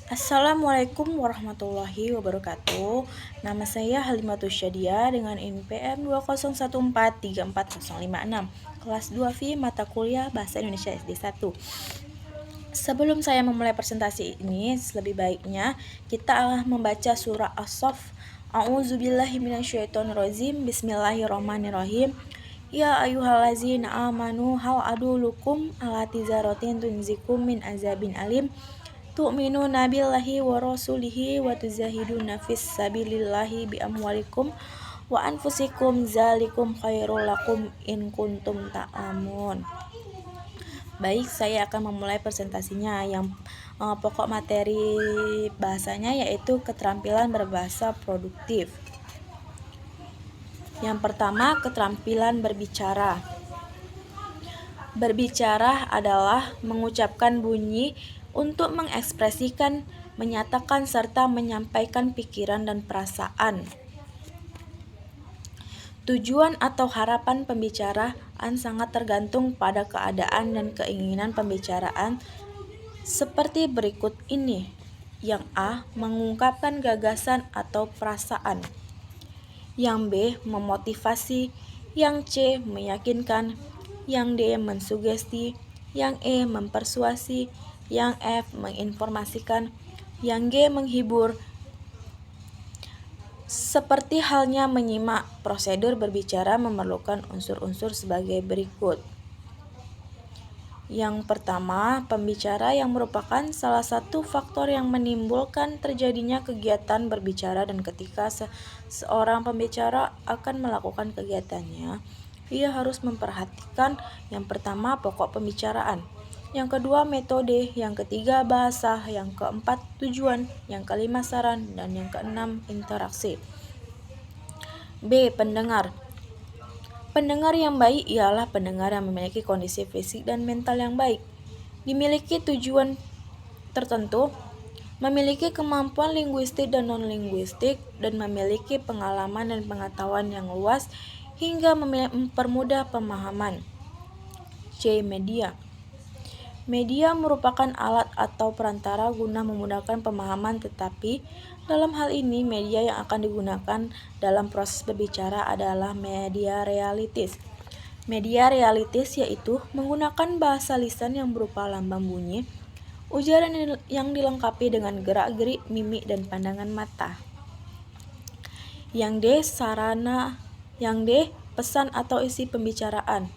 Assalamualaikum warahmatullahi wabarakatuh. Nama saya Halimatus Syadia dengan NPM 201434056, kelas 2V mata kuliah Bahasa Indonesia SD 1. Sebelum saya memulai presentasi ini, lebih baiknya kita membaca surah As-Saff. A'udzubillahi minasyaitonirrajim. Bismillahirrahmanirrahim. Ya ayyuhallazina amanu hal adulukum ala tizaratin tunzikum min azabin alim. Tu'minuna billahi wa rasulihi wa tuzahiduna fis sabilillahi bi amwalikum wa anfusikum zalikum khairul lakum in kuntum ta'lamun. Baik, saya akan memulai presentasinya. Yang pokok materi bahasanya yaitu keterampilan berbahasa produktif. Yang pertama, keterampilan berbicara. Berbicara adalah mengucapkan bunyi untuk mengekspresikan, menyatakan, serta menyampaikan pikiran dan perasaan. Tujuan atau harapan pembicaraan sangat tergantung pada keadaan dan keinginan pembicaraan seperti berikut ini. Yang A. Mengungkapkan gagasan atau perasaan. Yang B. Memotivasi. Yang C. Meyakinkan. Yang D. Mensugesti. Yang E. Mempersuasi. Yang F. Menginformasikan. Yang G. Menghibur. Seperti halnya menyimak, prosedur berbicara memerlukan unsur-unsur sebagai berikut. Yang pertama, pembicara yang merupakan salah satu faktor yang menimbulkan terjadinya kegiatan berbicara, dan ketika seorang pembicara akan melakukan kegiatannya, ia harus memperhatikan yang pertama pokok pembicaraan, yang kedua metode, yang ketiga bahasa, yang keempat tujuan, yang kelima saran, dan yang keenam interaksi. B. Pendengar. Pendengar yang baik ialah pendengar yang memiliki kondisi fisik dan mental yang baik, dimiliki tujuan tertentu, memiliki kemampuan linguistik dan non-linguistik, dan memiliki pengalaman dan pengetahuan yang luas hingga mempermudah pemahaman. C. Media. Media merupakan alat atau perantara guna memudahkan pemahaman, tetapi dalam hal ini media yang akan digunakan dalam proses berbicara adalah media realitis. Media realitis yaitu menggunakan bahasa lisan yang berupa lambang bunyi, ujaran yang dilengkapi dengan gerak-gerik, mimik, dan pandangan mata. Yang D. Sarana. Yang D. Pesan atau isi pembicaraan.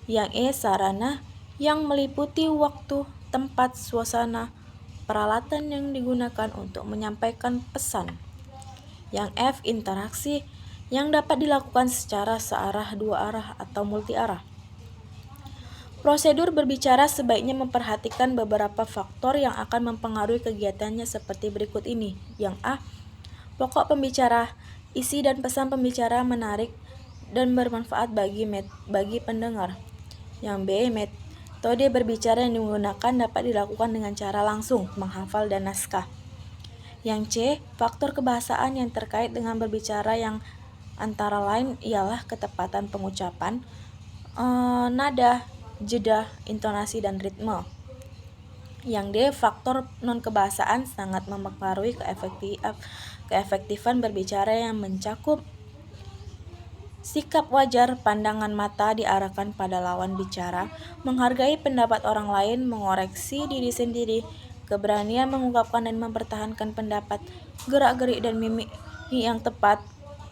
Yang E. Sarana, yang meliputi waktu, tempat, suasana, peralatan yang digunakan untuk menyampaikan pesan. Yang F. Interaksi, yang dapat dilakukan secara searah, dua arah, atau multi arah. Prosedur berbicara sebaiknya memperhatikan beberapa faktor yang akan mempengaruhi kegiatannya seperti berikut ini. Yang A. Pokok pembicara, isi dan pesan pembicara menarik dan bermanfaat bagi pendengar. Yang B. Metode berbicara yang digunakan dapat dilakukan dengan cara langsung, menghafal, dan naskah. Yang C. Faktor kebahasaan yang terkait dengan berbicara yang antara lain ialah ketepatan pengucapan, nada, jeda, intonasi, dan ritme. Yang D. Faktor non-kebahasaan sangat mempengaruhi keefektifan berbicara yang mencakup sikap wajar, pandangan mata diarahkan pada lawan bicara, menghargai pendapat orang lain, mengoreksi diri sendiri, keberanian mengungkapkan dan mempertahankan pendapat, gerak-gerik dan mimik yang tepat,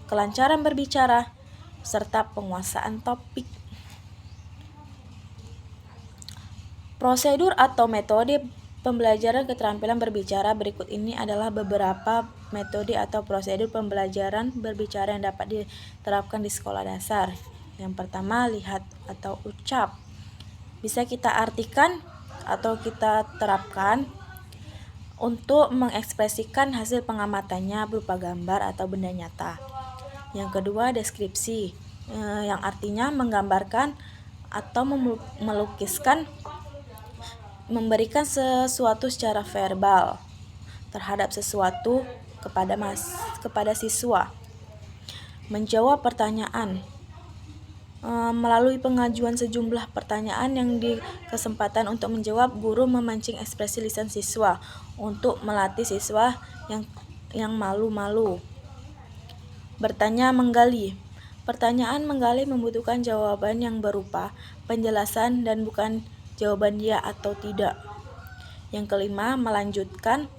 kelancaran berbicara, serta penguasaan topik. Prosedur atau metode pembelajaran keterampilan berbicara berikut ini adalah beberapa metode atau prosedur pembelajaran berbicara yang dapat diterapkan di sekolah dasar. Yang pertama, lihat atau ucap. Bisa kita artikan atau kita terapkan untuk mengekspresikan hasil pengamatannya berupa gambar atau benda nyata. Yang kedua, deskripsi, yang artinya menggambarkan atau melukiskan, memberikan sesuatu secara verbal terhadap sesuatu kepada siswa. Menjawab pertanyaan. Melalui pengajuan sejumlah pertanyaan yang di kesempatan untuk menjawab, guru memancing ekspresi lisan siswa untuk melatih siswa yang malu-malu. Bertanya menggali. Pertanyaan menggali membutuhkan jawaban yang berupa penjelasan dan bukan jawaban ya atau tidak. Yang kelima, melanjutkan.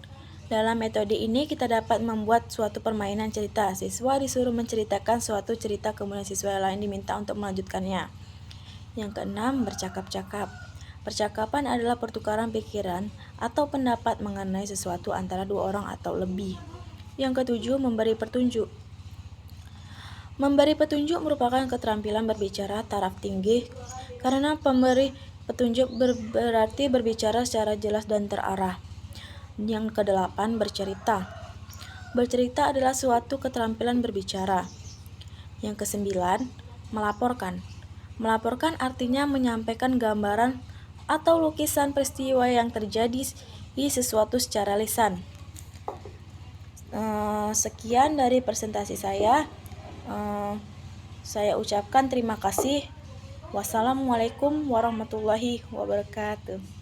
Dalam metode ini kita dapat membuat suatu permainan cerita. Siswa disuruh menceritakan suatu cerita, kemudian siswa lain diminta untuk melanjutkannya. Yang keenam, bercakap-cakap. Percakapan adalah pertukaran pikiran atau pendapat mengenai sesuatu antara dua orang atau lebih. Yang ketujuh, memberi petunjuk. Memberi petunjuk merupakan keterampilan berbicara taraf tinggi karena pemberi petunjuk berarti berbicara secara jelas dan terarah. Yang kedelapan, bercerita. Bercerita adalah suatu keterampilan berbicara. Yang kesembilan, melaporkan. Melaporkan artinya menyampaikan gambaran atau lukisan peristiwa yang terjadi di sesuatu secara lisan. Sekian dari presentasi saya. Saya ucapkan terima kasih. Wassalamualaikum warahmatullahi wabarakatuh.